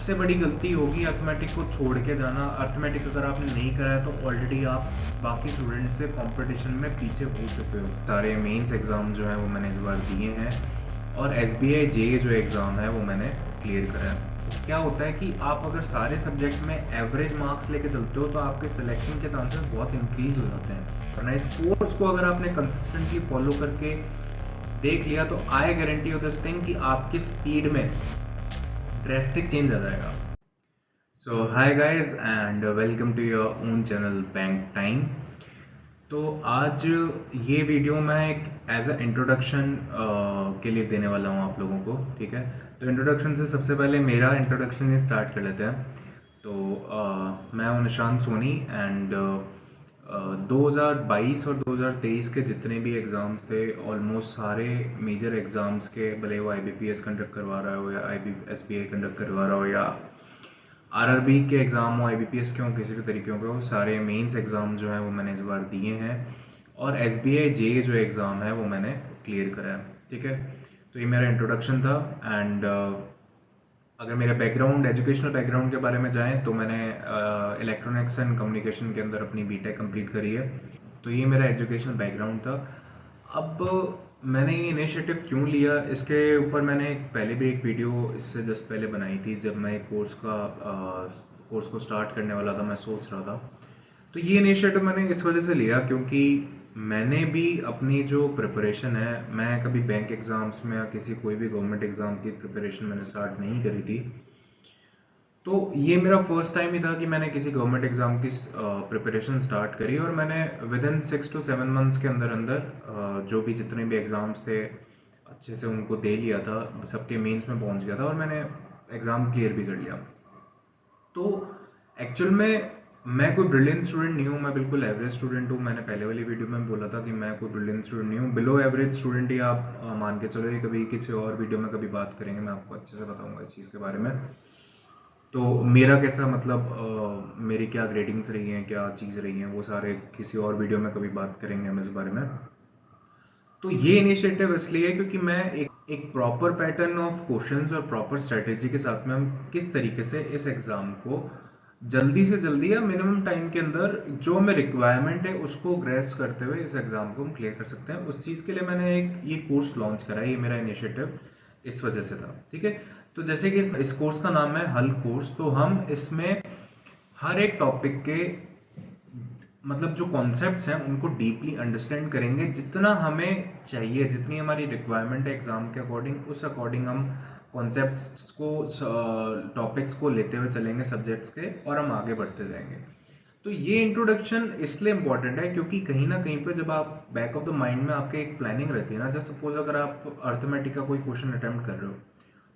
सबसे बड़ी गलती होगी अर्थमेटिक को छोड़ के जाना। अर्थमेटिक अगर आपने नहीं करा है तो ऑलरेडी आप बाकी स्टूडेंट से कंपटीशन में पीछे हो चुके हो। सारे मेंस एग्ज़ाम जो है वो मैंने इस बार दिए हैं और SBI JEE जो एग्ज़ाम है वो मैंने क्लियर करा है। क्या होता है कि आप अगर सारे सब्जेक्ट में एवरेज मार्क्स लेके चलते हो तो आपके सिलेक्शन के चांसेस बहुत इंक्रीज हो जाते हैं। वरना इस कोर्स को अगर आपने कंसिस्टेंटली फॉलो करके देख लिया तो I guarantee you this thing कि आपकी स्पीड में ड्रेस्टिक चेंज आ जाएगा। So hi guys and welcome to your own channel bank time. तो आज ये वीडियो मैं एक एज अ इंट्रोडक्शन के लिए देने वाला हूँ आप लोगों को, ठीक है। तो इंट्रोडक्शन से सबसे पहले मेरा इंट्रोडक्शन ही स्टार्ट कर लेते हैं। तो मैं हूँ निशांत सोनी एंड 2022 और 2023 के जितने भी एग्ज़ाम्स थे ऑलमोस्ट सारे मेजर एग्ज़ाम्स के, भले वो IBPS कंडक्ट करवा रहा हो या SBI कंडक्ट करवा रहा हो या RRB के एग्ज़ाम हो, IBPS के हो, किसी भी तरीके के हो, सारे मेंस एग्ज़ाम जो हैं वो मैंने इस बार दिए हैं और SBI JEE जो एग्ज़ाम है वो मैंने क्लियर करा है, ठीक है। तो ये मेरा इंट्रोडक्शन था एंड अगर मेरा बैकग्राउंड, एजुकेशनल बैकग्राउंड के बारे में जाएं तो मैंने इलेक्ट्रॉनिक्स एंड कम्युनिकेशन के अंदर अपनी BTech कंप्लीट करी है। तो ये मेरा एजुकेशनल बैकग्राउंड था। अब मैंने ये इनिशिएटिव क्यों लिया, इसके ऊपर मैंने पहले भी एक वीडियो इससे जस्ट पहले बनाई थी जब मैं कोर्स को स्टार्ट करने वाला था, मैं सोच रहा था। तो ये इनिशिएटिव मैंने इस वजह से लिया क्योंकि मैंने भी अपनी जो प्रिपरेशन है, मैं कभी बैंक एग्ज़ाम्स में या किसी कोई भी गवर्नमेंट एग्ज़ाम की प्रिपरेशन मैंने स्टार्ट नहीं करी थी। तो ये मेरा फर्स्ट टाइम ही था कि मैंने किसी गवर्नमेंट एग्ज़ाम की प्रिपरेशन स्टार्ट करी और मैंने विद इन 6 to 7 मंथ्स के अंदर अंदर जो भी जितने भी एग्ज़ाम्स थे अच्छे से उनको दे लिया था, सबके मेंस में पहुंच गया था और मैंने एग्ज़ाम क्लियर भी कर लिया। तो एक्चुअल में मैं कोई ब्रिलियंट स्टूडेंट नहीं हूँ, मैं बिल्कुल एवरेज स्टूडेंट हूँ। मैंने पहले वाली वीडियो में बोला था कि मैं कोई ब्रिलियंट स्टूडेंट नहीं हूँ, बिलो एवरेज स्टूडेंट ही आप मान के चलो। ये कभी किसी और वीडियो में कभी बात करेंगे, मैं आपको अच्छे से बताऊंगा इस चीज़ के बारे में। तो मेरा कैसा मतलब मेरी क्या ग्रेडिंग्स रही हैं, क्या चीज़ रही हैं, वो सारे किसी और वीडियो में कभी बात करेंगे हम इस बारे में। तो ये इनिशिएटिव इसलिए क्योंकि मैं एक प्रॉपर पैटर्न ऑफ क्वेश्चंस और प्रॉपर स्ट्रेटेजी के साथ में हम किस तरीके से इस एग्जाम को जल्दी से जल्दी या मिनिमम टाइम के अंदर जो हमें रिक्वायरमेंट है उसको ग्रेस्प करते हुए इस एग्जाम को हम क्लियर कर सकते हैं, उस चीज़ के लिए मैंने एक ये कोर्स लॉन्च करा है। ये मेरा इनिशिएटिव इस वजह से था, ठीक है। तो जैसे कि इस कोर्स का नाम है हल कोर्स, तो हम इसमें हर एक टॉपिक के मतलब जो कॉन्सेप्ट्स हैं उनको डीपली अंडरस्टैंड करेंगे, जितना हमें चाहिए, जितनी हमारी रिक्वायरमेंट है एग्जाम के अकॉर्डिंग, उस अकॉर्डिंग हम कॉन्सेप्ट्स को, टॉपिक्स को लेते हुए चलेंगे सब्जेक्ट्स के और हम आगे बढ़ते जाएंगे। तो ये इंट्रोडक्शन इसलिए इम्पोर्टेंट है क्योंकि कहीं ना कहीं पे जब आप बैक ऑफ द माइंड में आपके एक प्लानिंग रहती है ना, जैसे सपोज अगर आप अर्थमेटिक का कोई क्वेश्चन अटेम्प्ट कर रहे हो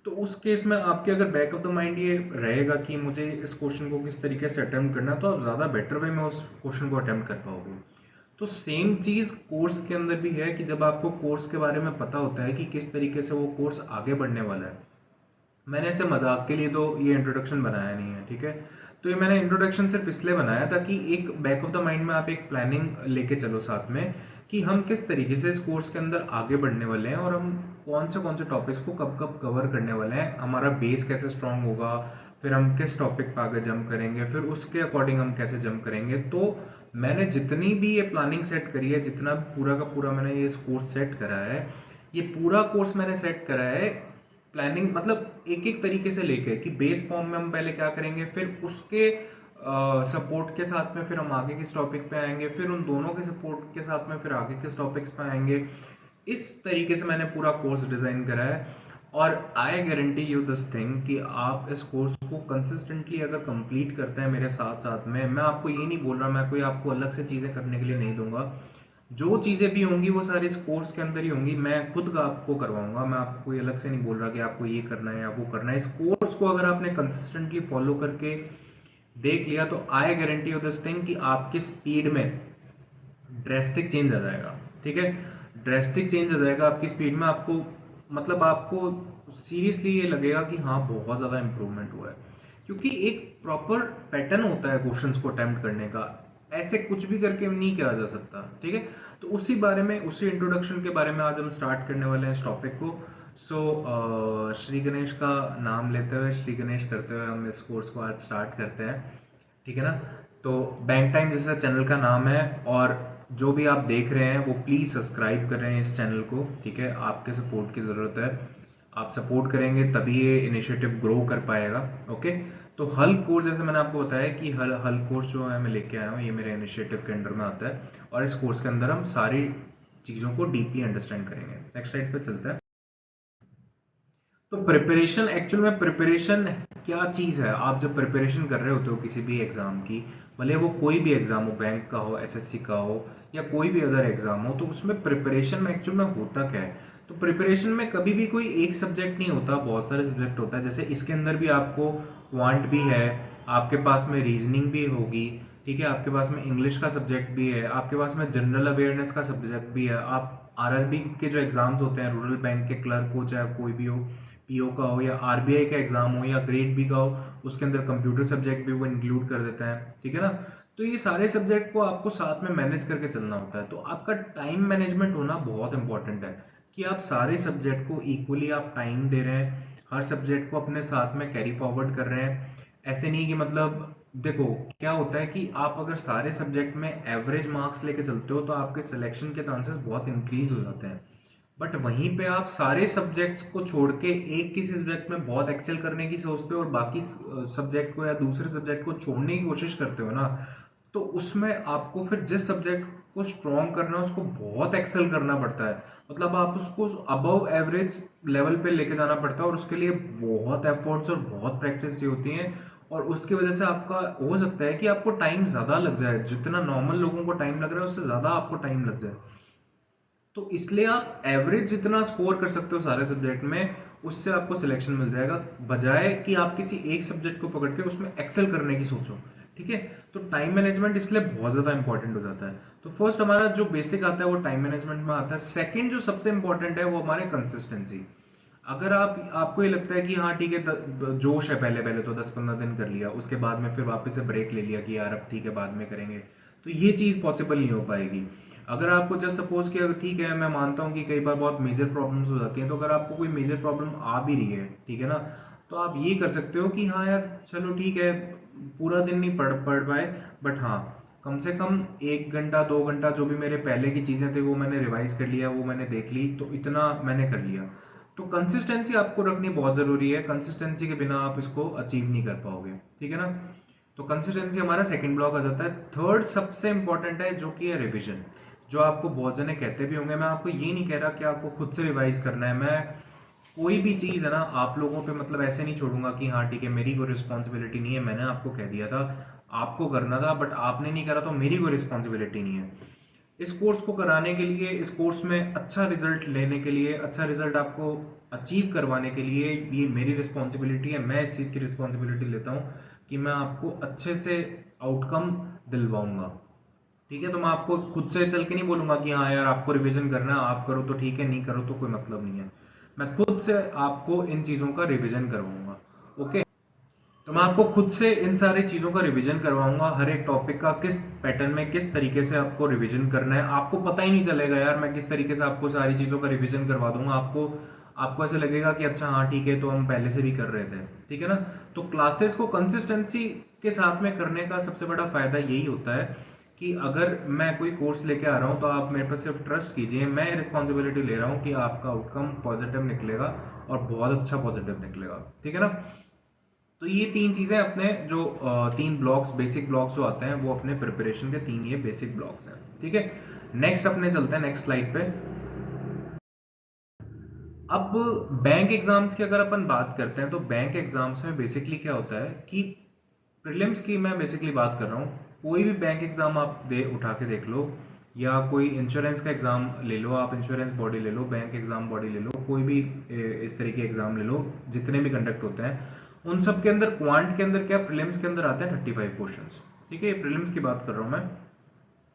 तो उस केस में आपके अगर बैक ऑफ द माइंड ये रहेगा कि मुझे इस क्वेश्चन को किस तरीके से अटेम्प्ट करना है, तो आप ज़्यादा बेटर वे में उस क्वेश्चन को अटेम्प्ट कर पाओगे। तो सेम चीज़ कोर्स के अंदर भी है कि जब आपको कोर्स के बारे में पता होता है कि किस तरीके से वो कोर्स आगे बढ़ने वाला है। मैंने ऐसे मजाक के लिए तो ये इंट्रोडक्शन बनाया नहीं है, ठीक है। तो ये मैंने इंट्रोडक्शन सिर्फ इसलिए बनाया ताकि एक बैक ऑफ द माइंड में आप एक प्लानिंग लेके चलो साथ में कि हम किस तरीके से इस कोर्स के अंदर आगे बढ़ने वाले हैं और हम कौन से टॉपिक्स को कब कब कवर करने वाले हैं, हमारा बेस कैसे स्ट्रांग होगा, फिर हम किस टॉपिक पर आगे जंप करेंगे, फिर उसके अकॉर्डिंग हम कैसे जंप करेंगे। तो मैंने जितनी भी ये प्लानिंग सेट करी है, जितना पूरा का पूरा मैंने ये कोर्स सेट करा है, ये पूरा कोर्स मैंने सेट करा है प्लानिंग मतलब एक एक तरीके से लेके कि बेस फॉर्म में हम पहले क्या करेंगे, फिर उसके सपोर्ट के साथ में फिर हम आगे किस टॉपिक पे आएंगे, फिर उन दोनों के सपोर्ट के साथ में फिर आगे किस टॉपिक्स पे आएंगे। इस तरीके से मैंने पूरा कोर्स डिजाइन करा है और आई गारंटी यू दिस थिंग कि आप इस कोर्स को कंसिस्टेंटली अगर कंप्लीट करते हैं मेरे साथ साथ में, मैं आपको ये नहीं बोल रहा, मैं कोई आपको अलग से चीजें करने के लिए नहीं दूंगा। जो चीजें भी होंगी वो सारी इस कोर्स के अंदर ही होंगी, मैं खुद का आपको करवाऊंगा। मैं आपको कोई अलग से नहीं बोल रहा कि आपको ये करना है या वो करना है। इस कोर्स को अगर आपने कंसिस्टेंटली फॉलो करके देख लिया तो I guarantee you this thing कि आपकी स्पीड में ड्रेस्टिक चेंज आ जाएगा, ठीक है। ड्रेस्टिक चेंज आ जाएगा आपकी स्पीड में। आपको मतलब आपको सीरियसली ये लगेगा कि हाँ बहुत ज़्यादा इंप्रूवमेंट हुआ है, क्योंकि एक प्रॉपर पैटर्न होता है क्वेश्चंस को अटेम्प्ट करने का। ऐसे कुछ भी करके नहीं किया जा सकता, ठीक है। तो उसी बारे में, उसी इंट्रोडक्शन के बारे में आज हम स्टार्ट करने वाले हैं इस टॉपिक को। सो श्री गणेश का नाम लेते हुए, श्री गणेश करते हुए हम इस कोर्स को आज स्टार्ट करते हैं। ठीक है ना। तो बैंक टाइम जैसा चैनल का नाम है, और जो भी आप देख रहे हैं वो प्लीज़ सब्सक्राइब कर रहे हैं इस चैनल को। ठीक है, आपके सपोर्ट की ज़रूरत है। आप सपोर्ट करेंगे तभी ये इनिशिएटिव ग्रो कर पाएगा। ओके। तो हल कोर्स, जैसे मैंने आपको बताया कि हल हल कोर्स जो है मैं लेके आया हूँ, ये मेरे इनिशिएटिव के अंडर में आता है, और इस कोर्स के अंदर हम सारी चीज़ों को डीपली अंडरस्टैंड करेंगे। नेक्स्ट स्लाइड पे चलते हैं। तो प्रिपरेशन, एक्चुअल में प्रिपरेशन क्या चीज़ है? आप जब प्रिपरेशन कर रहे होते हो किसी भी एग्जाम की, भले वो कोई भी एग्जाम हो, बैंक का हो, एसएससी का हो, या कोई भी अदर एग्जाम हो, तो उसमें प्रिपरेशन में एक्चुअल में होता क्या है? तो प्रिपरेशन में कभी भी कोई एक सब्जेक्ट नहीं होता, बहुत सारे सब्जेक्ट होता है। जैसे इसके अंदर भी आपको क्वांट भी है, आपके पास में रीजनिंग भी होगी, ठीक है, आपके पास में इंग्लिश का सब्जेक्ट भी है, आपके पास में जनरल अवेयरनेस का सब्जेक्ट भी है। आप आरआरबी के जो एग्जाम्स होते हैं, रूरल बैंक के क्लर्क हो, चाहे कोई भी हो, पीओ का हो, या आरबीआई का एग्जाम हो, या ग्रेड बी का हो, उसके अंदर कंप्यूटर सब्जेक्ट भी वो इंक्लूड कर देता है। ठीक है ना। तो ये सारे सब्जेक्ट को आपको साथ में मैनेज करके चलना होता है। तो आपका टाइम मैनेजमेंट होना बहुत इंपॉर्टेंट है, कि आप सारे सब्जेक्ट को इक्वली आप टाइम दे रहे हैं, हर सब्जेक्ट को अपने साथ में कैरी फॉरवर्ड कर रहे हैं। ऐसे नहीं कि मतलब, देखो क्या होता है कि आप अगर सारे सब्जेक्ट में एवरेज मार्क्स लेके चलते हो तो आपके सिलेक्शन के चांसेस बहुत इंक्रीज हो जाते हैं। बट वहीं पे आप सारे सब्जेक्ट्स को छोड़ के एक किसी सब्जेक्ट में बहुत एक्सेल करने की सोचते हो, और बाकी सब्जेक्ट को या दूसरे सब्जेक्ट को छोड़ने की कोशिश करते हो ना, तो उसमें आपको फिर जिस सब्जेक्ट को स्ट्रॉन्ग करना है उसको बहुत एक्सेल करना पड़ता है। मतलब आप उसको अबव एवरेज लेवल पे लेके जाना पड़ता है, और उसके लिए बहुत एफर्ट्स और बहुत प्रैक्टिस चाहिए होती है। और उसकी वजह से आपका हो सकता है कि आपको टाइम ज्यादा लग जाए, जितना नॉर्मल लोगों को टाइम लग रहा है उससे ज्यादा आपको टाइम लग जाए। तो इसलिए आप एवरेज जितना स्कोर कर सकते हो सारे सब्जेक्ट में, उससे आपको सिलेक्शन मिल जाएगा, बजाय कि आप किसी एक सब्जेक्ट को पकड़ के उसमें एक्सेल करने की सोचो। ठीक है। तो टाइम मैनेजमेंट इसलिए बहुत ज्यादा इंपॉर्टेंट हो जाता है। तो फर्स्ट हमारा जो बेसिक आता है वो टाइम मैनेजमेंट में आता है। सेकंड जो सबसे इंपॉर्टेंट है वो हमारे कंसिस्टेंसी। अगर आपको ये लगता है कि हाँ ठीक है, जोश है, पहले पहले तो 10-15 दिन कर लिया, उसके बाद में फिर वापस से ब्रेक ले लिया कि यार अब ठीक है बाद में करेंगे, तो ये चीज पॉसिबल नहीं हो पाएगी। अगर आपको जस्ट सपोज कि अगर ठीक है, मैं मानता हूँ कि कई बार बहुत मेजर प्रॉब्लम्स हो जाती हैं, तो अगर आपको कोई मेजर प्रॉब्लम आ भी रही है, ठीक है ना, तो आप ये कर सकते हो कि हाँ यार चलो ठीक है, पूरा दिन नहीं पढ़ पढ़ पाए, बट हाँ कम से कम 1 घंटा 2 घंटा जो भी मेरे पहले की चीजें थी वो मैंने रिवाइज कर लिया, वो मैंने देख ली, तो इतना मैंने कर लिया। तो कंसिस्टेंसी आपको रखनी बहुत जरूरी है, कंसिस्टेंसी के बिना आप इसको अचीव नहीं कर पाओगे। ठीक है ना। तो कंसिस्टेंसी हमारा सेकंड ब्लॉक आ जाता है। थर्ड सबसे इंपॉर्टेंट है जो कि है रिवीजन, जो आपको बहुत जने कहते भी होंगे। मैं आपको ये नहीं कह रहा कि आपको खुद से रिवाइज करना है। मैं कोई भी चीज है ना आप लोगों पे मतलब ऐसे नहीं छोड़ूंगा कि हाँ ठीक है मेरी कोई रिस्पॉन्सिबिलिटी नहीं है, मैंने आपको कह दिया था आपको करना था बट आपने नहीं करा, तो मेरी कोई रिस्पॉन्सिबिलिटी नहीं है। इस कोर्स को कराने के लिए, इस कोर्स में अच्छा रिजल्ट लेने के लिए, अच्छा रिजल्ट आपको अचीव करवाने के लिए ये मेरी रिस्पॉन्सिबिलिटी है। मैं इस चीज़ की रिस्पॉन्सिबिलिटी लेता हूँ कि मैं आपको अच्छे से आउटकम दिलवाऊंगा। ठीक है। तो मैं आपको खुद से चल के नहीं बोलूंगा कि हाँ यार आपको रिवीजन करना है, आप करो तो ठीक है, नहीं करो तो कोई मतलब नहीं है। मैं खुद से आपको इन चीज़ों का रिवीजन करवाऊंगा। ओके। तो मैं आपको खुद से इन सारी चीजों का रिवीजन करवाऊंगा, हर एक टॉपिक का किस पैटर्न में किस तरीके से आपको रिवीजन करना है। आपको पता ही नहीं चलेगा यार, मैं किस तरीके से आपको सारी चीजों का रिवीजन करवा दूंगा। आपको आपको ऐसे लगेगा कि अच्छा हाँ ठीक है, तो हम पहले से भी कर रहे थे। ठीक है ना। तो क्लासेस को कंसिस्टेंसी के साथ में करने का सबसे बड़ा फायदा यही होता है कि अगर मैं कोई कोर्स लेके आ रहा हूँ तो आप मेरे पर सिर्फ ट्रस्ट कीजिए, मैं रिस्पॉन्सिबिलिटी ले रहा हूँ कि आपका आउटकम पॉजिटिव निकलेगा, और बहुत अच्छा पॉजिटिव निकलेगा। ठीक है ना। तो ये तीन चीजें अपने जो तीन ब्लॉक्स, बेसिक ब्लॉक्स जो आते हैं, वो अपने प्रिपरेशन के तीन ये बेसिक ब्लॉक्स हैं। ठीक है। नेक्स्ट अपने चलते हैं नेक्स्ट स्लाइड पे। अब बैंक एग्जाम्स की अगर अपन बात करते हैं, तो बैंक एग्जाम्स में बेसिकली क्या होता है कि प्रीलिम्स की मैं बेसिकली बात कर रहा हूँ। कोई भी बैंक एग्जाम आप दे उठा के देख लो, या कोई इंश्योरेंस का एग्जाम ले लो, आप इंश्योरेंस बॉडी ले लो, बैंक एग्जाम बॉडी ले लो, कोई भी इस तरह के एग्जाम ले लो, जितने भी कंडक्ट होते हैं, उन सब के अंदर क्वांट के अंदर क्या, प्रीलिम्स के अंदर आते हैं 35 क्वेश्चंस। ठीक है, ये प्रीलिम्स की बात कर रहा हूँ मैं।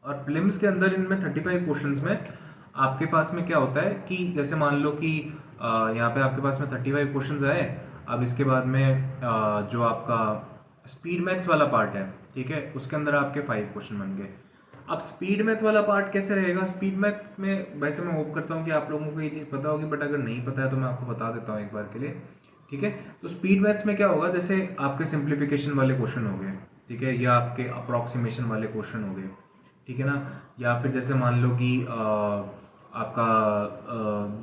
और प्रीलिम्स के अंदर इनमें 35 क्वेश्चंस में आपके पास में क्या होता है कि जैसे मान लो कि यहाँ पे आपके पास में 35 क्वेश्चंस आए। अब इसके बाद में जो आपका स्पीड मैथ्स वाला पार्ट है, ठीक है, उसके अंदर आपके 5 क्वेश्चन बन गए। अब स्पीड मैथ वाला पार्ट कैसे रहेगा? स्पीड मैथ में वैसे मैं होप करता हूँ कि आप लोगों को ये चीज़ पता होगी, बट अगर नहीं पता है तो मैं आपको बता देता हूँ एक बार के लिए, ठीक है? तो स्पीड मैथ्स में क्या होगा, जैसे आपके सिंप्लीफिकेशन वाले क्वेश्चन हो गए, ठीक है, या आपके अप्रोक्सीमेशन वाले क्वेश्चन हो गए, ठीक है ना, या फिर जैसे मान लो कि आपका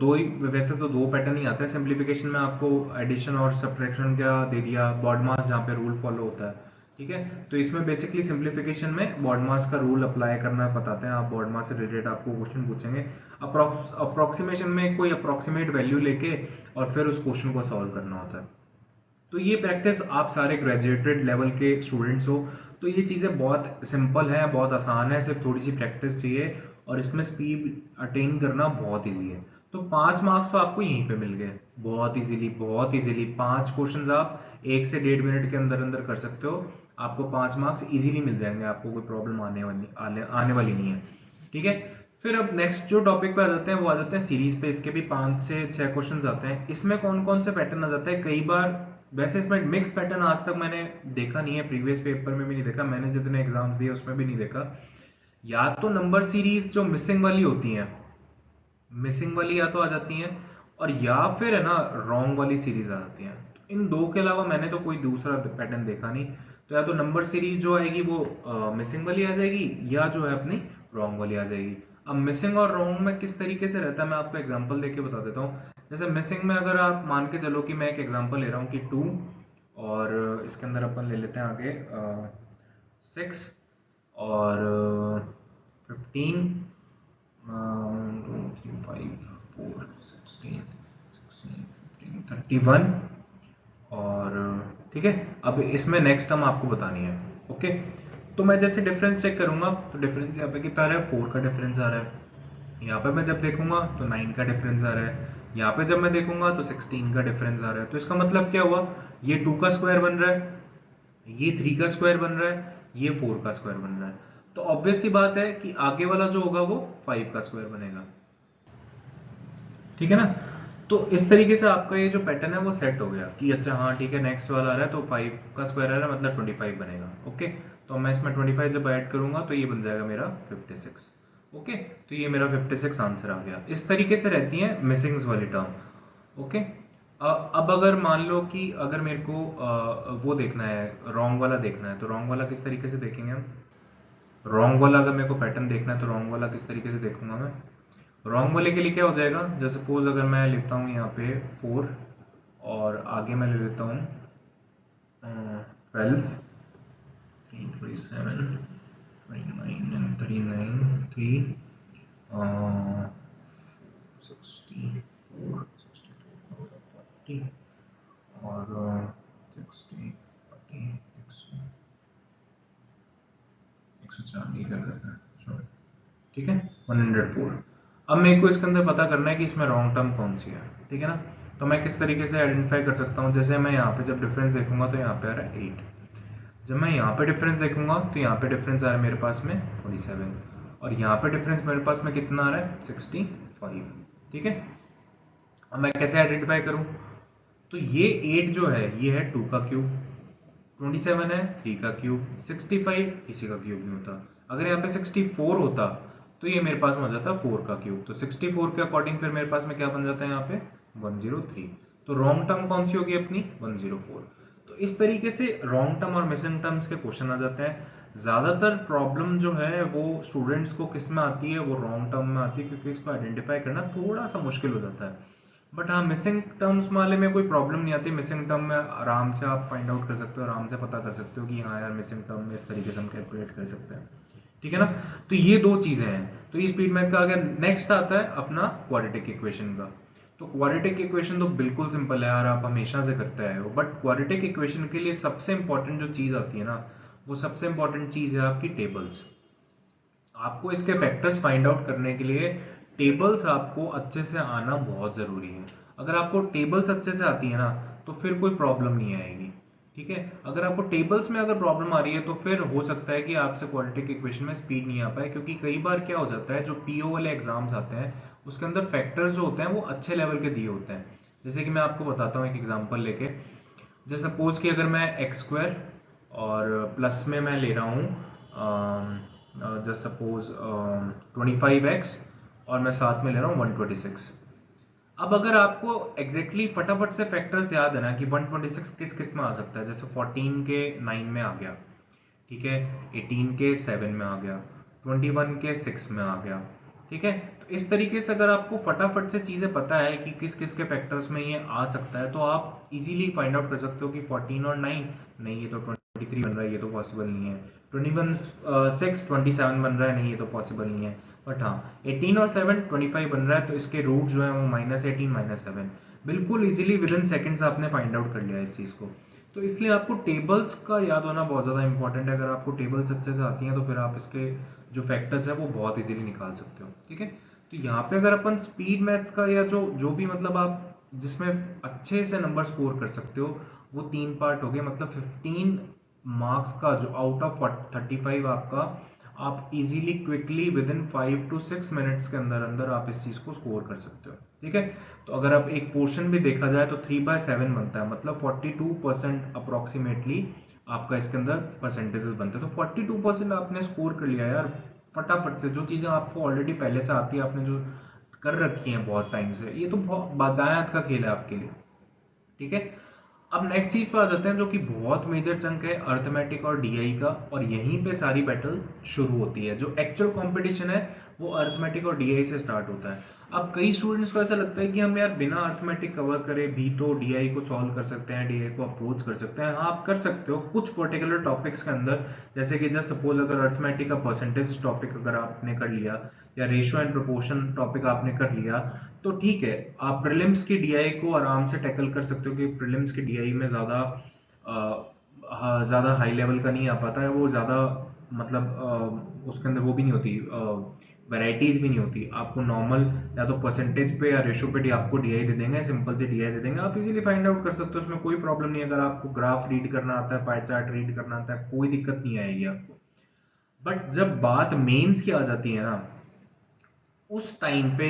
दो ही, वैसे तो दो पैटर्न ही आता है सिंप्लीफिकेशन में, आपको एडिशन और सब्ट्रैक्शन का दे दिया, बॉडमास जहाँ पे रूल फॉलो होता है, ठीक है। तो इसमें बेसिकली सिंप्लीफिकेशन में बॉडमास का रूल अप्लाई करना बताते हैं, आप बॉडमास से रिलेटेड आपको क्वेश्चन पूछेंगे, अप्रोक्सीमेशन में कोई अप्रोक्सीमेट वैल्यू लेके और फिर उस क्वेश्चन को सॉल्व करना होता है। तो ये प्रैक्टिस आप सारे ग्रेजुएटेड लेवल के स्टूडेंट्स हो तो ये चीज़ें बहुत सिंपल है, बहुत आसान है, सिर्फ थोड़ी सी प्रैक्टिस चाहिए और इसमें स्पीड अटेन करना बहुत ईजी है। तो 5 मार्क्स तो आपको यहीं पे मिल गए बहुत इजीली, बहुत इजीली। 5 क्वेश्चंस आप 1 से 1.5 मिनट के अंदर अंदर कर सकते हो, आपको 5 मार्क्स इजीली मिल जाएंगे, आपको कोई प्रॉब्लम आने वाली नहीं है, ठीक है। फिर अब नेक्स्ट जो टॉपिक पे आ जाते हैं वो आ जाते हैं सीरीज पे। इसके भी 5 से 6 क्वेश्चंस आते हैं। इसमें कौन कौन से पैटर्न आ जाते हैं, कई बार वैसे इसमें मिक्स पैटर्न आज तक मैंने देखा नहीं है, प्रीवियस पेपर में भी नहीं देखा, मैंने जितने एग्जाम्स दिए उसमें भी नहीं देखा। या तो नंबर सीरीज जो मिसिंग वाली होती हैं, मिसिंग वाली या तो आ जाती हैं, और या फिर है ना रॉन्ग वाली सीरीज आ जाती हैं। तो इन दो के अलावा मैंने तो कोई दूसरा पैटर्न देखा नहीं। तो या तो नंबर सीरीज जो आएगी वो मिसिंग वाली आ जाएगी, या जो है अपनी रॉन्ग वाली आ जाएगी। अब मिसिंग और रॉन्ग में किस तरीके से रहता है मैं आपको एग्जांपल देके बता देता हूँ। जैसे मिसिंग में अगर आप मान के चलो कि मैं एक एग्जांपल ले रहा हूँ कि 2, और इसके अंदर अपन ले लेते हैं आगे 6 और 15, 2 3 5 4 16 16 15 31, और ठीक है। अब इसमें नेक्स्ट टर्म आपको बतानी है, ओके। तो मैं जैसे डिफरेंस चेक करूंगा तो डिफरेंस यहाँ पे कितना आ रहा है, 4 का डिफरेंस आ रहा है। यहाँ पे मैं जब देखूंगा तो 9 का डिफरेंस आ रहा है। यहाँ पे जब मैं देखूंगा तो 16 का डिफरेंस आ रहा है। तो इसका मतलब क्या हुआ, ये 2 का स्क्वायर बन रहा है, ये 3 का स्क्वायर बन रहा है, ये 4 का स्क्वायर बन रहा है। तो ऑब्वियस सी बात है कि आगे वाला जो होगा वो 5 का स्क्वायर बनेगा, ठीक है ना। तो इस तरीके से आपका ये जो पैटर्न है वो सेट हो गया कि अच्छा हाँ ठीक है, नेक्स्ट वाला आ रहा है तो 5 का स्क्वायर आ रहा है मतलब 25 बनेगा, ओके। तो मैं इसमें 25 जब ऐड करूंगा तो ये बन जाएगा मेरा 56, ओके। तो ये मेरा 56 आंसर आ गया। इस तरीके से रहती है मिसिंग्स वाली टर्म, ओके। अब अगर मान लो कि अगर मेरे को वो देखना है, रॉन्ग वाला देखना है, तो रॉन्ग वाला किस तरीके से देखेंगे हम? रॉन्ग वाला अगर मेरे को पैटर्न देखना है तो रॉन्ग वाला किस तरीके से देखूंगा मैं? रॉन्ग वाले के लिए क्या हो जाएगा, जैसे सपोज अगर मैं लेता हूँ यहाँ पे 4 और आगे मैं ले लेता हूँ 12, 327, 29 and 39, 3, 64, 64, 40 और 60, 40, 140 कर देते हैं, सॉरी, ठीक है, 104। अब मेरे को इसके अंदर पता करना है कि इसमें रॉन्ग टर्म कौन सी है, ठीक है ना। तो मैं किस तरीके से आइडेंटिफाई कर सकता हूँ, जैसे मैं यहाँ पे जब डिफरेंस देखूंगा तो यहाँ पे आ रहा है 8, जब मैं यहाँ पे डिफरेंस देखूंगा तो यहाँ पे डिफरेंस आ रहा है मेरे पास में 47, और यहाँ पे डिफरेंस मेरे पास में कितना आ रहा है 65, ठीक है। अब मैं कैसे आइडेंटिफाई करूँ, तो ये 8 जो है ये है 2 का क्यूब, 27 है 3 का क्यूब, 65 किसी का क्यूब नहीं होता। अगर यहाँ पे 64 होता तो ये मेरे पास में हो जाता 4 का क्यूब, तो 64 के अकॉर्डिंग फिर मेरे पास में क्या बन जाता है यहाँ पे 103। तो रॉन्ग टर्म कौन सी होगी अपनी 104। तो इस तरीके से रॉन्ग टर्म और मिसिंग टर्म्स के क्वेश्चन आ जाते हैं। ज्यादातर प्रॉब्लम जो है वो स्टूडेंट्स को किस में आती है, वो रॉन्ग टर्म में आती है, क्योंकि इसको आइडेंटिफाई करना थोड़ा सा मुश्किल हो जाता है। बट हाँ, मिसिंग टर्म्स वाले में कोई प्रॉब्लम नहीं आती। मिसिंग टर्म में आराम से आप फाइंड आउट कर सकते हो, आराम से पता कर सकते हो कि हाँ यार मिसिंग टर्म में इस तरीके से हम कैलकुलेट कर सकते हैं, ठीक है ना। तो ये दो चीजें हैं। तो ये स्पीड मैथ का आ गया। नेक्स्ट आता है अपना क्वाड्रेटिक इक्वेशन का। तो क्वाड्रेटिक इक्वेशन तो बिल्कुल सिंपल है यार, आप हमेशा से करते आए हो। बट क्वाड्रेटिक इक्वेशन के लिए सबसे इंपॉर्टेंट जो चीज आती है ना, वो सबसे इंपॉर्टेंट चीज है आपकी टेबल्स। आपको इसके फैक्टर्स फाइंड आउट करने के लिए टेबल्स आपको अच्छे से आना बहुत जरूरी है। अगर आपको टेबल्स अच्छे से आती है ना तो फिर कोई प्रॉब्लम नहीं आएगी, ठीक है। अगर आपको टेबल्स में अगर प्रॉब्लम आ रही है तो फिर हो सकता है कि आपसे क्वाड्रेटिक इक्वेशन में स्पीड नहीं आ पाए, क्योंकि कई बार क्या हो जाता है जो पीओ वाले एग्जाम्स आते हैं उसके अंदर फैक्टर्स जो होते हैं वो अच्छे लेवल के दिए होते हैं। जैसे कि मैं आपको बताता हूँ एक एग्जाम्पल लेके। जैसे सपोज कि अगर मैं एक्स स्क्वायर और प्लस में मैं ले रहा हूँ जस्ट सपोज 25x और मैं साथ में ले रहा हूँ 126। अब अगर आपको एग्जैक्टली फटाफट से फैक्टर्स याद है ना कि 126 किस किस में आ सकता है, जैसे 14 के 9 में आ गया, ठीक है, 18 के 7 में आ गया, 21 के 6 में आ गया, ठीक है। तो इस तरीके से अगर आपको फटाफट से चीजें पता है कि किस किस के फैक्टर्स में ये आ सकता है, तो आप इजीली फाइंड आउट कर सकते हो कि 14 और 9 नहीं, ये तो 23 बन रहा है, ये तो पॉसिबल नहीं है। 21 6 27 बन रहा है, नहीं ये तो पॉसिबल नहीं है। बट हाँ, 18 और 7 25 बन रहा है, तो इसके रूट जो है वो -18 -7, बिल्कुल इजीली विद इन सेकेंड्स आपने फाइंड आउट कर लिया इस चीज को। तो इसलिए आपको टेबल्स का याद होना बहुत ज़्यादा इंपॉर्टेंट है। अगर आपको टेबल्स अच्छे से आती हैं तो फिर आप इसके जो फैक्टर्स है वो बहुत इजीली निकाल सकते हो, ठीक है। तो यहाँ पे अगर अपन स्पीड मैथ्स का या जो जो भी मतलब आप जिसमें अच्छे से नंबर स्कोर कर सकते हो, वो 3 पार्ट हो गए। मतलब 15 मार्क्स का जो आउट ऑफ 35 आपका, आप easily quickly with in 5 to 6 minutes के अंदर अंदर आप इस चीज को स्कोर कर सकते हो, ठीक है। तो अगर आप एक पोर्शन भी देखा जाए तो 3/7 बनता है, मतलब 42% अप्रोक्सीमेटली आपका इसके अंदर परसेंटेजेस बनते हैं। तो 42% आपने स्कोर कर लिया यार फटाफट से। जो चीजें आपको ऑलरेडी पहले से आती है, आपने जो कर रखी हैं बहुत टाइम से, ये तो बहुत बादायत का खेल है आपके लिए, ठीक है। अब नेक्स्ट चीज पर आ जाते हैं जो कि बहुत मेजर चंक है, अर्थमेटिक और डीआई का, और यहीं पे सारी बैटल शुरू होती है। जो एक्चुअल कंपटीशन है वो अर्थमेटिक और डीआई से स्टार्ट होता है। अब कई स्टूडेंट्स को ऐसा लगता है कि हम यार बिना अर्थमेटिक कवर करे भी तो डीआई को सॉल्व कर सकते हैं, डीआई को अप्रोच कर सकते हैं। हाँ, आप कर सकते हो कुछ पर्टिकुलर टॉपिक्स के अंदर, जैसे कि जस्ट सपोज अगर अर्थमेटिक का परसेंटेज टॉपिक अगर आपने कर लिया, या रेशियो एंड प्रोपोर्शन टॉपिक आपने कर लिया, तो ठीक है, आप प्रीलिम्स की डीआई को आराम से टैकल कर सकते हो, क्योंकि प्रीलिम्स की डीआई में ज़्यादा हाई लेवल का नहीं आ पाता है वो, ज़्यादा मतलब उसके अंदर वो भी नहीं होती, वैरायटीज भी नहीं होती। आपको नॉर्मल या तो परसेंटेज पे या रेशो पे आपको डीआई दे देंगे, सिंपल से डीआई दे देंगे, आप इजीली फाइंड आउट कर सकते हो, उसमें कोई प्रॉब्लम नहीं है। अगर आपको ग्राफ रीड करना आता है, पाई चार्ट रीड करना आता है, कोई दिक्कत नहीं आएगी आपको। बट जब बात मेंस की आ जाती है ना, उस टाइम पे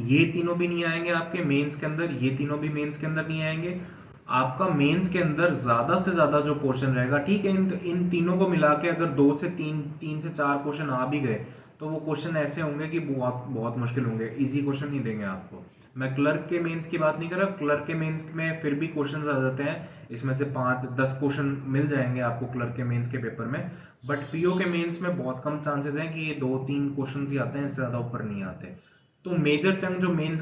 ये तीनों भी नहीं आएंगे आपके मेंस के अंदर, ये तीनों भी मेंस के अंदर नहीं आएंगे। आपका मेंस के अंदर ज्यादा से ज्यादा जो पोर्शन रहेगा, ठीक है, इन तीनों को मिला के अगर 2 से 3, 3 से 4 क्वेश्चन आ भी गए, तो वो क्वेश्चन ऐसे होंगे कि बहुत बहुत मुश्किल होंगे, इजी क्वेश्चन नहीं देंगे आपको। मैं क्लर्क के मेंस की बात नहीं कर रहा, क्लर्क के मेंस में फिर भी क्वेश्चन आ जाते हैं, इसमें से 5-10 क्वेश्चन मिल जाएंगे आपको क्लर्क के मेंस के पेपर में। बट पीओ के मेंस में बहुत कम चांसेस हैं कि ये 2-3 क्वेश्चन ही आते हैं, इससे ज्यादा ऊपर नहीं आते। तो मेजर चंक जो मेंस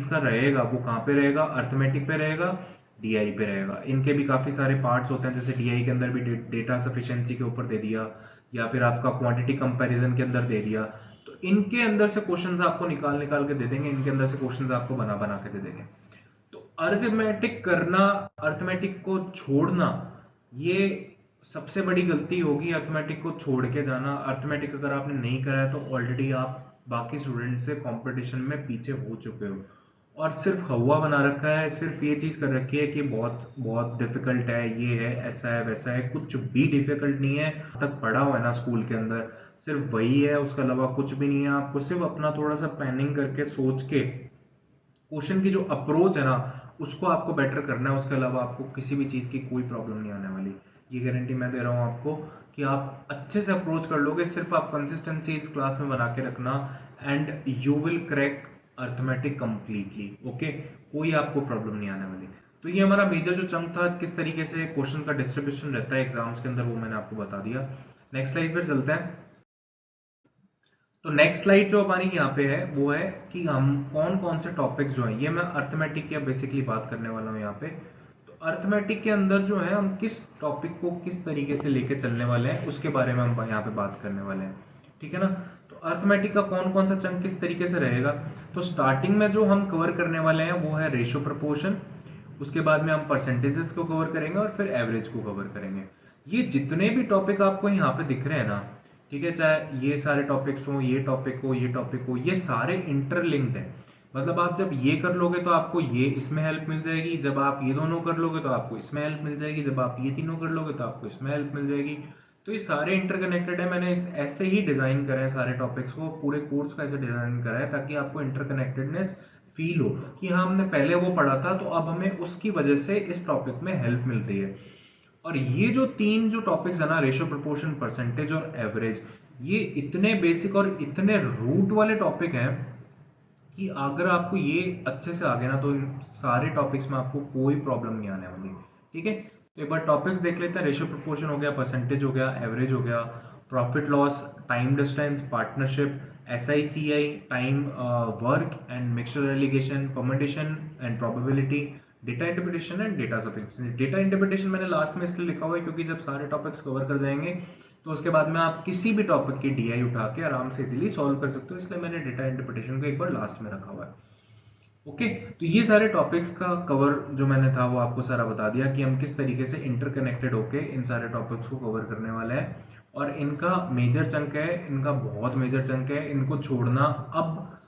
का रहेगा वो कहाँ पे रहेगा, अर्थमेटिक पे रहेगा, डीआई पे रहेगा। इनके भी काफी सारे पार्ट्स होते हैं, जैसे डीआई के अंदर भी डेटा सफिशिएंसी के ऊपर दे दिया, या फिर आपका क्वांटिटी कंपैरिजन के अंदर दे दिया। तो इनके अंदर से क्वेश्चंस आपको निकाल निकाल के दे देंगे, इनके अंदर से क्वेश्चंस आपको बना बना के दे देंगे। तो अर्थमेटिक करना, अर्थमेटिक को छोड़ना, ये सबसे बड़ी गलती होगी, अर्थमेटिक को छोड़ के जाना। अर्थमेटिक अगर आपने नहीं करा है तो ऑलरेडी आप बाकी स्टूडेंट से कंपटीशन में पीछे हो चुके हो, और सिर्फ हवा बना रखा है, सिर्फ ये चीज कर रखी है कि बहुत बहुत डिफिकल्ट है, ये है, ऐसा है, वैसा है। कुछ भी डिफिकल्ट नहीं है, आज तक पढ़ा हुआ है ना स्कूल के अंदर, सिर्फ वही है, उसके अलावा कुछ भी नहीं है। आपको सिर्फ अपना थोड़ा सा प्लानिंग करके सोच के क्वेश्चन की जो अप्रोच है ना, उसको आपको बेटर करना है। उसके अलावा आपको किसी भी चीज़ की कोई प्रॉब्लम नहीं आने वाली, ये गारंटी मैं दे रहा हूँ आपको कि आप अच्छे से अप्रोच कर लोगे। सिर्फ आप कंसिस्टेंसी इस क्लास में बना के रखना, and you will crack arithmetic completely, okay. कोई आपको प्रॉब्लम नहीं आने वाली। तो ये हमारा मेजर जो चंक था, किस तरीके से क्वेश्चन का डिस्ट्रीब्यूशन रहता है एग्जाम्स के अंदर, वो मैंने आपको बता दिया। नेक्स्ट स्लाइड पर चलते हैं। तो नेक्स्ट स्लाइड जो हमारी यहाँ पे है वो है कि हम कौन कौन से टॉपिक्स जो हैं, ये मैं अर्थमेटिक की बेसिकली बात करने वाला हूँ यहाँ पे। तो अर्थमेटिक के अंदर जो है हम किस टॉपिक को किस तरीके से लेके चलने वाले हैं, उसके बारे में हम यहाँ पे बात करने वाले हैं, ठीक है ना। तो अर्थमेटिक का कौन कौन सा चंक किस तरीके से रहेगा, तो स्टार्टिंग में जो हम कवर करने वाले हैं वो है रेशियो प्रपोर्शन, उसके बाद में हम परसेंटेजेस को कवर करेंगे, और फिर एवरेज को कवर करेंगे। ये जितने भी टॉपिक आपको यहाँ पे दिख रहे हैं ना, ठीक है, चाहे ये सारे टॉपिक्स हो, ये टॉपिक हो, ये टॉपिक हो, ये सारे इंटरलिंक्ड है। मतलब आप जब ये कर लोगे तो आपको ये इसमें हेल्प मिल जाएगी, जब आप ये दोनों कर लोगे तो आपको इसमें हेल्प मिल जाएगी, जब आप ये तीनों कर लोगे तो आपको इसमें हेल्प मिल जाएगी। तो ये सारे इंटरकनेक्टेड है। मैंने ऐसे ही डिजाइन करे हैं सारे टॉपिक्स को, पूरे कोर्स को ऐसे डिजाइन करा है ताकि आपको इंटरकनेक्टेडनेस फील हो कि हाँ, हमने पहले वो पढ़ा था तो अब हमें उसकी वजह से इस टॉपिक में हेल्प मिल रही है। और ये जो तीन जो टॉपिक्स है ना, रेशियो, प्रोपोर्शन, परसेंटेज और एवरेज, ये इतने बेसिक और इतने रूट वाले टॉपिक हैं कि अगर आपको ये अच्छे से आ गए ना तो इन सारे टॉपिक्स में आपको कोई प्रॉब्लम नहीं आने वाली। ठीक है, तो एक बार टॉपिक्स देख लेते हैं। रेशियो प्रोपोर्शन हो गया, परसेंटेज हो गया, एवरेज हो गया, profit loss, time distance, partnership, SICI, time work and mixture allegation, permutation and probability, data interpretation and data sufficiency. Data interpretation मैंने लास्ट में इसलिए लिखा हुआ है क्योंकि जब सारे टॉपिक्स कवर कर जाएंगे तो उसके बाद में आप किसी भी टॉपिक की DI उठा के आराम से इजीली सॉल्व कर सकते हो, इसलिए मैंने डेटा इंटरप्रिटेशन को एक बार लास्ट में रखा हुआ है। ओके, तो ये सारे टॉपिक्स का कवर जो मैंने था वो आपको सारा बता दिया कि हम किस तरीके से इंटरकनेक्टेड होके इन सारे टॉपिक्स को कवर करने वाले हैं। और इनका मेजर चंक है, इनका बहुत मेजर चंक है, इनको छोड़ना अब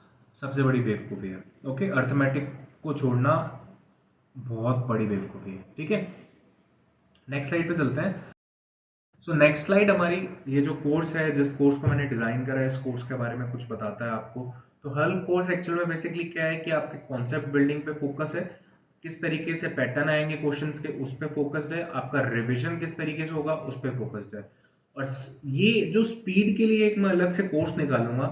सबसे बड़ी बेवकूफ़ी है। ओके, अर्थमेटिक को छोड़ना बहुत बड़ी बेवकूफ़ी है। ठीक है, नेक्स्ट स्लाइड पे चलते हैं। सो नेक्स्ट स्लाइड हमारी ये जो कोर्स है, जिस कोर्स को मैंने डिजाइन करा है, इस कोर्स के बारे में कुछ बताता है आपको। तो हल कोर्स एक्चुअल में बेसिकली क्या है कि आपके कॉन्सेप्ट बिल्डिंग पे फोकस है, किस तरीके से पैटर्न आएंगे क्वेश्चंस के उस पे फोकस्ड है, आपका रिवीजन किस तरीके से होगा उस पे फोकस्ड है। और ये जो स्पीड के लिए एक मैं अलग से कोर्स निकालूंगा।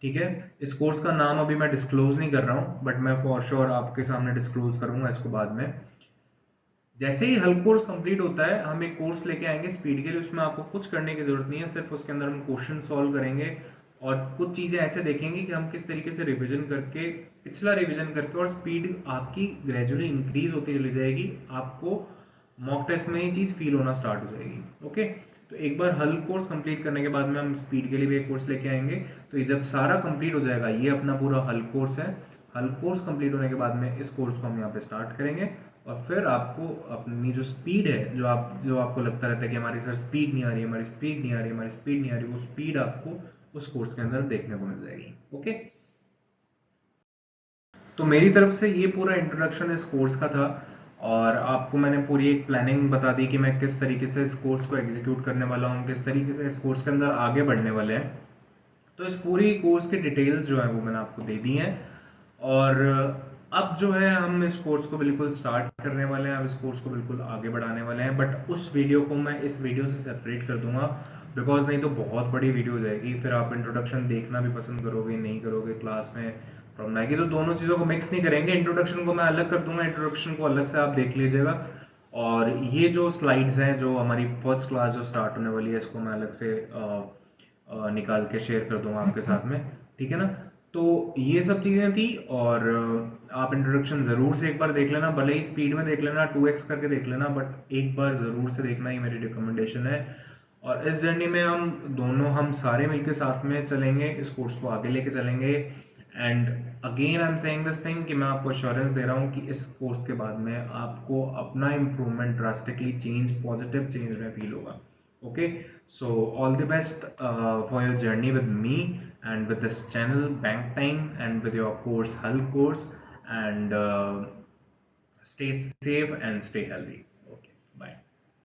ठीक है, इस कोर्स का नाम अभी मैं डिस्क्लोज नहीं कर रहा हूँ, बट मैं फॉर श्योर आपके सामने डिस्क्लोज करूंगा इसको बाद में। जैसे ही हल कोर्स कंप्लीट होता है हम एक कोर्स लेके आएंगे स्पीड के लिए, उसमें आपको कुछ करने की जरूरत नहीं है, सिर्फ उसके अंदर हम क्वेश्चन सॉल्व करेंगे और कुछ चीजें ऐसे देखेंगे कि हम किस तरीके से रिवीजन करके, पिछला रिवीजन करके, और स्पीड आपकी ग्रेजुअली इंक्रीज होती चली जाएगी। आपको मॉक टेस्ट में ये चीज फील होना स्टार्ट हो जाएगी। ओके, तो एक बार हल कोर्स कंप्लीट करने के बाद में हम स्पीड के लिए भी एक कोर्स लेके आएंगे। तो ये जब सारा कंप्लीट हो जाएगा, ये अपना पूरा हल कोर्स है। हल कोर्स कंप्लीट होने के बाद में इस कोर्स को हम यहाँ पे स्टार्ट करेंगे और फिर आपको अपनी जो स्पीड है, जो आपको लगता रहता है कि हमारी सर स्पीड नहीं आ रही, हमारी स्पीड नहीं आ रही, हमारी स्पीड नहीं आ रही, वो स्पीड आपको उस कोर्स के अंदर देखने को मिल जाएगी। ओके, तो मेरी तरफ से ये पूरा इंट्रोडक्शन इस कोर्स का था और आपको मैंने पूरी एक प्लानिंग बता दी कि मैं किस तरीके से इस कोर्स को एग्जीक्यूट करने वाला हूँ, किस तरीके से इस कोर्स के अंदर आगे बढ़ने वाले हैं। तो इस पूरी कोर्स की डिटेल्स जो है वो मैंने आपको दे दी हैं। और अब जो है हम इस कोर्स को बिल्कुल स्टार्ट करने वाले हैं, अब इस कोर्स को बिल्कुल आगे बढ़ाने वाले हैं, बट उस वीडियो को मैं इस वीडियो से सेपरेट कर दूंगा, बिकॉज नहीं तो बहुत बड़ी वीडियो हो जाएगी, फिर आप इंट्रोडक्शन देखना भी पसंद करोगे नहीं करोगे, क्लास में प्रॉब्लम आएगी। तो दोनों चीज़ों को मिक्स नहीं करेंगे, इंट्रोडक्शन को मैं अलग कर दूंगा, इंट्रोडक्शन को अलग से आप देख लीजिएगा। और ये जो स्लाइड्स हैं, जो हमारी फर्स्ट क्लास जो स्टार्ट होने वाली है, इसको मैं अलग से निकाल के शेयर कर दूंगा आपके साथ में। ठीक है ना, तो ये सब चीज़ें थी। और आप इंट्रोडक्शन ज़रूर से एक बार देख लेना, भले ही स्पीड में देख लेना, 2x करके देख लेना, बट एक बार ज़रूर से देखना, ही मेरी रिकमेंडेशन है। और इस जर्नी में हम सारे मिलकर साथ में चलेंगे, इस कोर्स को आगे लेके चलेंगे। And again I am saying this thing कि मैं आपको अश्योरेंस दे रहा हूँ कि इस कोर्स के बाद में आपको अपना improvement drastically change, positive change में फील होगा। Okay, so all the best for your journey with me and with this channel Bank Time and with your course Hull course, and stay safe and stay healthy.